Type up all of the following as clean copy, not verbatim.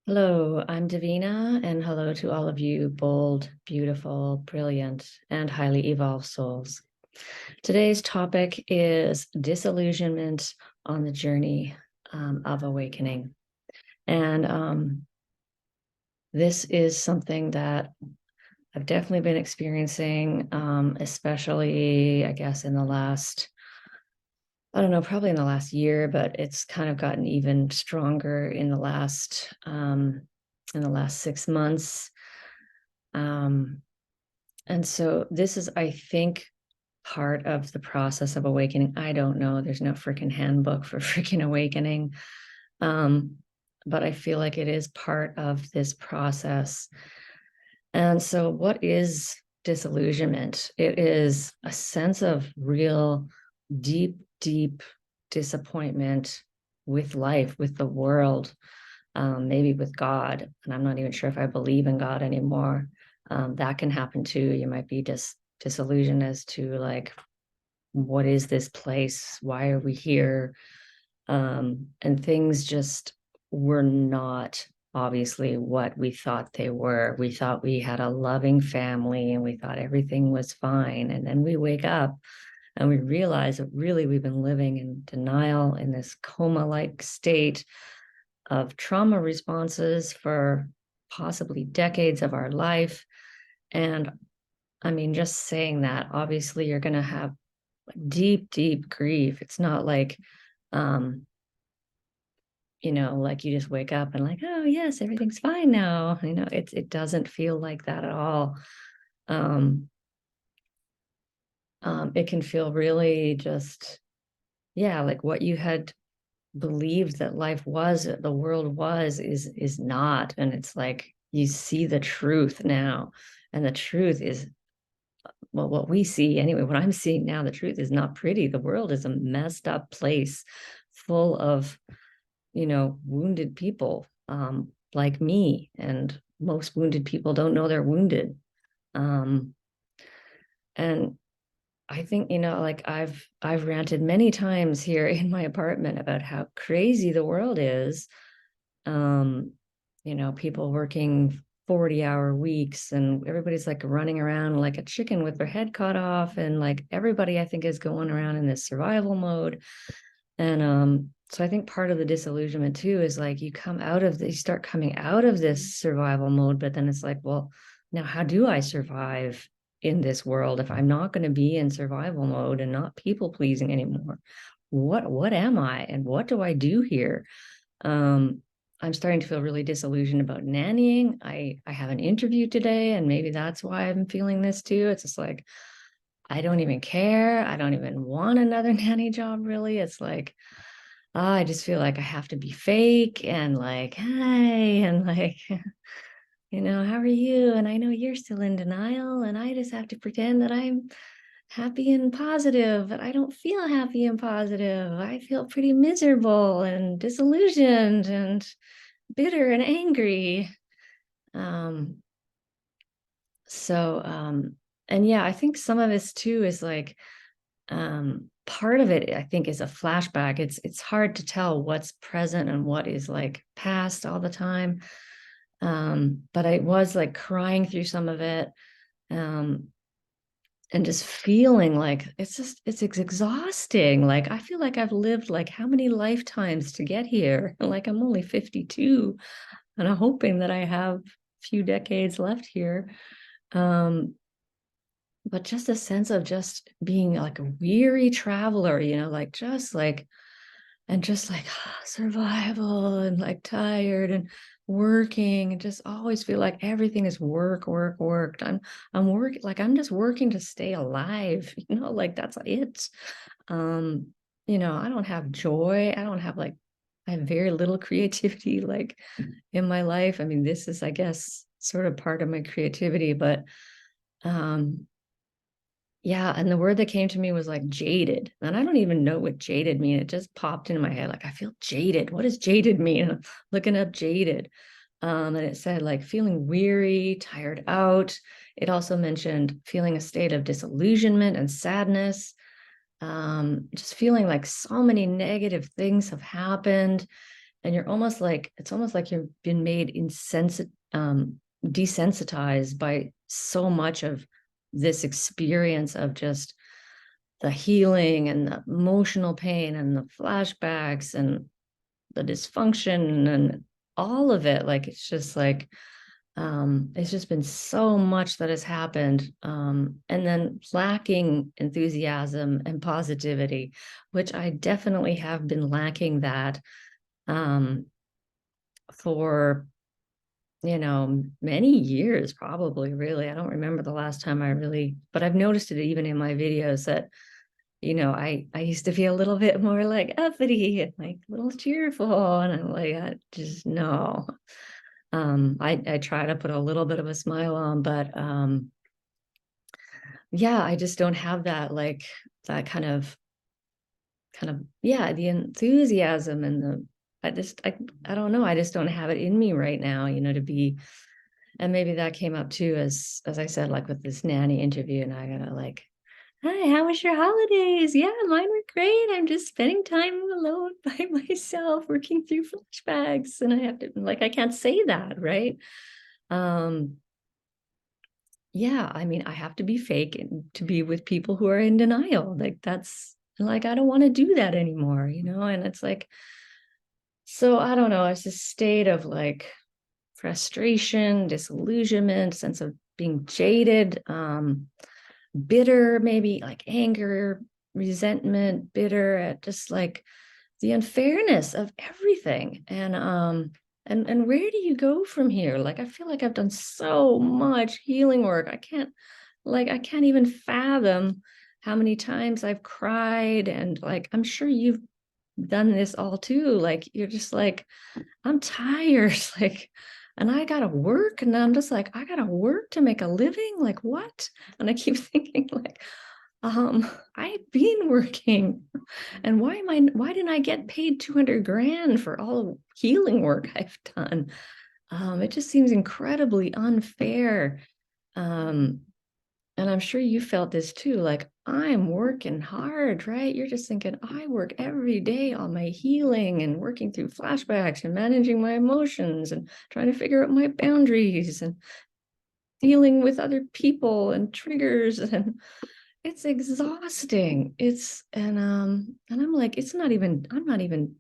Hello, I'm Davina, and hello to all of you bold, beautiful, brilliant, and highly evolved souls. Today's topic is disillusionment on the journey of awakening. And this is something that I've definitely been experiencing, especially, I guess, in the last, I don't know, probably in the last year, but it's kind of gotten even stronger in the last 6 months. Um, and so this is, I think, part of the process of awakening. I don't know. There's no freaking handbook for freaking awakening. Um, but I feel like it is part of this process. And so, what is disillusionment? It is a sense of real, deep, deep disappointment with life, with the world, maybe with God. And I'm not even sure if I believe in God anymore. That can happen too. You might be disillusioned as to like, what is this place? Why are we here? And things just were not obviously what we thought they were. We thought we had a loving family and we thought everything was fine. And then we wake up and we realize that really we've been living in denial in this coma-like state of trauma responses for possibly decades of our life. And I mean, just saying that, obviously, you're going to have deep, deep grief. It's not like, um, like you just wake up and like, oh yes, everything's fine now. It doesn't feel like that at all. Um, it can feel really just, yeah, like what you had believed that life was, the world was, is not. And it's like you see the truth now. And the truth is, well, what we see anyway, what I'm seeing now, the truth is not pretty. The world is a messed up place full of, wounded people, like me. And most wounded people don't know they're wounded. Um, and I think, like I've ranted many times here in my apartment about how crazy the world is. Um, people working 40-hour weeks and everybody's like running around like a chicken with their head cut off, and like everybody I think is going around in this survival mode. And so I think part of the disillusionment too is like you start coming out of this survival mode, but then it's like, well, now how do I survive in this world if I'm not going to be in survival mode and not people pleasing anymore? What am I and what do I do here? Um, I'm starting to feel really disillusioned about nannying. I have an interview today, and maybe that's why I'm feeling this too. It's just like I don't even care. I don't even want another nanny job, really. It's like, I just feel like I have to be fake and like, hi, and like, how are you? And I know you're still in denial, and I just have to pretend that I'm happy and positive, but I don't feel happy and positive. I feel pretty miserable and disillusioned and bitter and angry. Um, and yeah, I think some of this too is like, part of it I think is a flashback. It's hard to tell what's present and what is like past all the time. But I was like crying through some of it, um, and just feeling like it's exhausting. Like I feel like I've lived like how many lifetimes to get here? Like I'm only 52 and I'm hoping that I have a few decades left here. But just a sense of just being like a weary traveler, like just like, and just like survival and like tired and working and just always feel like everything is work, work, worked. I'm working, like I'm just working to stay alive, like that's it. Um, I don't have joy. I don't have like, I have very little creativity like in my life. I mean, this is, I guess, sort of part of my creativity, but um yeah, and the word that came to me was like jaded. And I don't even know what jaded mean. It just popped into my head. Like, I feel jaded. What does jaded mean? I'm looking up jaded. And it said like feeling weary, tired out. It also mentioned feeling a state of disillusionment and sadness. Just feeling like so many negative things have happened. and you're almost like, it's almost like you've been made desensitized by so much of this experience of just the healing and the emotional pain and the flashbacks and the dysfunction and all of it. Like, it's just like, it's just been so much that has happened, and then lacking enthusiasm and positivity, which I definitely have been lacking that, um, for, many years, probably. Really, I don't remember the last time I really, but I've noticed it even in my videos that, I used to be a little bit more like uppity and like a little cheerful, and I'm like, I just no. I try to put a little bit of a smile on, but yeah, I just don't have that, like, that kind of yeah, the enthusiasm and the I don't know, I just don't have it in me right now, to be. And maybe that came up too, as I said, like with this nanny interview, and I gotta like, hi, how was your holidays? Yeah, mine were great. I'm just spending time alone by myself, working through flashbacks. And I have to, like, I can't say that, right? Um, yeah, I mean, I have to be fake and to be with people who are in denial. Like, that's like, I don't want to do that anymore, And it's like, so I don't know, it's this state of like frustration, disillusionment, sense of being jaded, bitter, maybe like anger, resentment, bitter at just like the unfairness of everything. And where do you go from here? Like, I feel like I've done so much healing work. I can't even fathom how many times I've cried, and like, I'm sure you've done this all too. Like, you're just like, I'm tired. Like, and I gotta work. And I'm just like, I gotta work to make a living. Like, what? And I keep thinking, like, I've been working. And why didn't I get paid 200 grand for all the healing work I've done? It just seems incredibly unfair. Um, and I'm sure you felt this too. Like, I'm working hard, right? You're just thinking, I work every day on my healing and working through flashbacks and managing my emotions and trying to figure out my boundaries and dealing with other people and triggers. And it's exhausting. And I'm like, I'm not even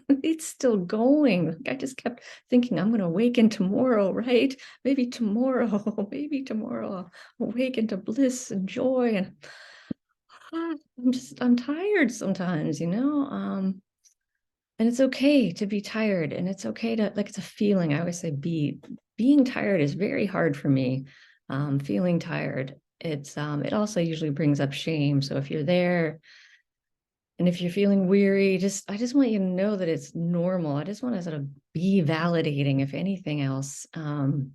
it's still going. Like, I just kept thinking, I'm going to awaken tomorrow, right? Maybe tomorrow, maybe tomorrow I'll awaken to bliss and joy. And I'm tired sometimes, and it's okay to be tired, and it's okay to, like, it's a feeling. I always say being tired is very hard for me. Feeling tired. It also usually brings up shame. So if you're there, and if you're feeling weary, I just want you to know that it's normal. I just want to sort of be validating, if anything else, and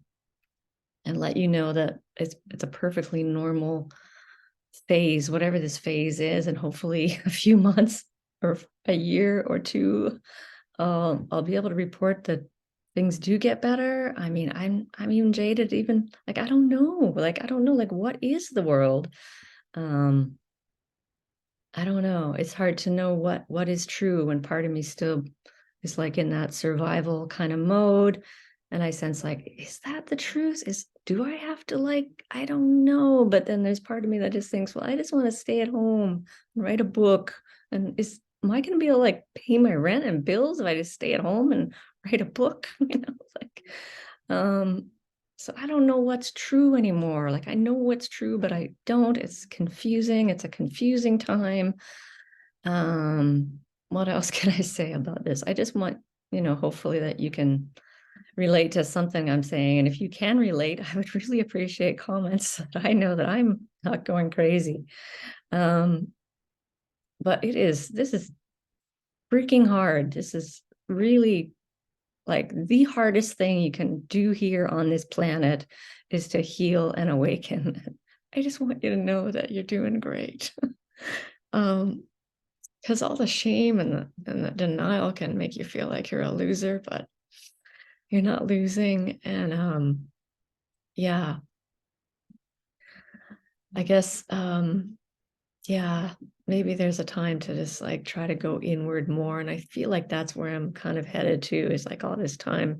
let you know that it's a perfectly normal phase, whatever this phase is, and hopefully a few months or a year or two, I'll be able to report that things do get better. I mean, I'm even jaded, even like, I don't know, like, what is the world? Um, I don't know. It's hard to know what is true when part of me still is like in that survival kind of mode. And I sense like, is that the truth? Do I have to, like, I don't know. But then there's part of me that just thinks, well, I just want to stay at home and write a book. And am I going to be able to, like, pay my rent and bills if I just stay at home and write a book? Like, um, so I don't know what's true anymore. Like, I know what's true, but I don't. It's confusing. It's a confusing time. Um, what else can I say about this? I just want, hopefully that you can relate to something I'm saying. And if you can relate, I would really appreciate comments so that I know that I'm not going crazy. Um, but this is freaking hard. This is really like the hardest thing you can do here on this planet, is to heal and awaken. I just want you to know that you're doing great. Because all the shame and the denial can make you feel like you're a loser, but you're not losing. And yeah, I guess Yeah, maybe there's a time to just like try to go inward more. And I feel like that's where I'm kind of headed to, is like all this time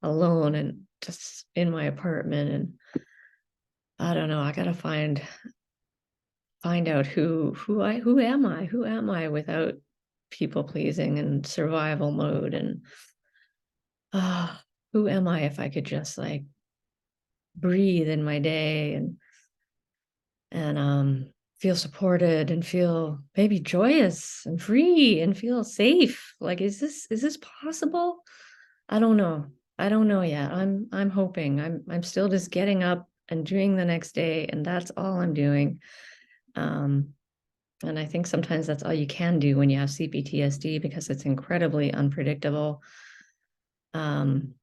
alone and just in my apartment. And I don't know, I gotta find out who am I without people pleasing and survival mode, and who am I if I could just like breathe in my day and feel supported and feel maybe joyous and free and feel safe. Like, is this possible? I don't know. I don't know yet. I'm hoping. I'm still just getting up and doing the next day, and that's all I'm doing. Um, and I think sometimes that's all you can do when you have CPTSD, because it's incredibly unpredictable. Um,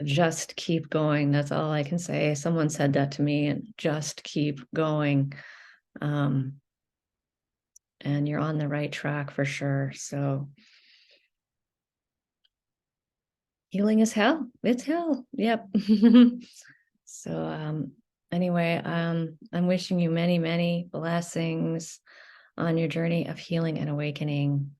just keep going. That's all I can say. Someone said that to me, and just keep going. Um, and you're on the right track for sure. So healing is hell. It's hell. Yep. So anyway, I'm wishing you many, many blessings on your journey of healing and awakening.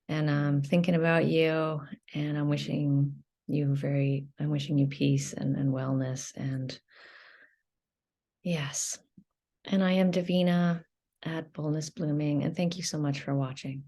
And I'm thinking about you, and I'm wishing you peace and wellness. And yes. And I am Davina at Boldness Blooming. And thank you so much for watching.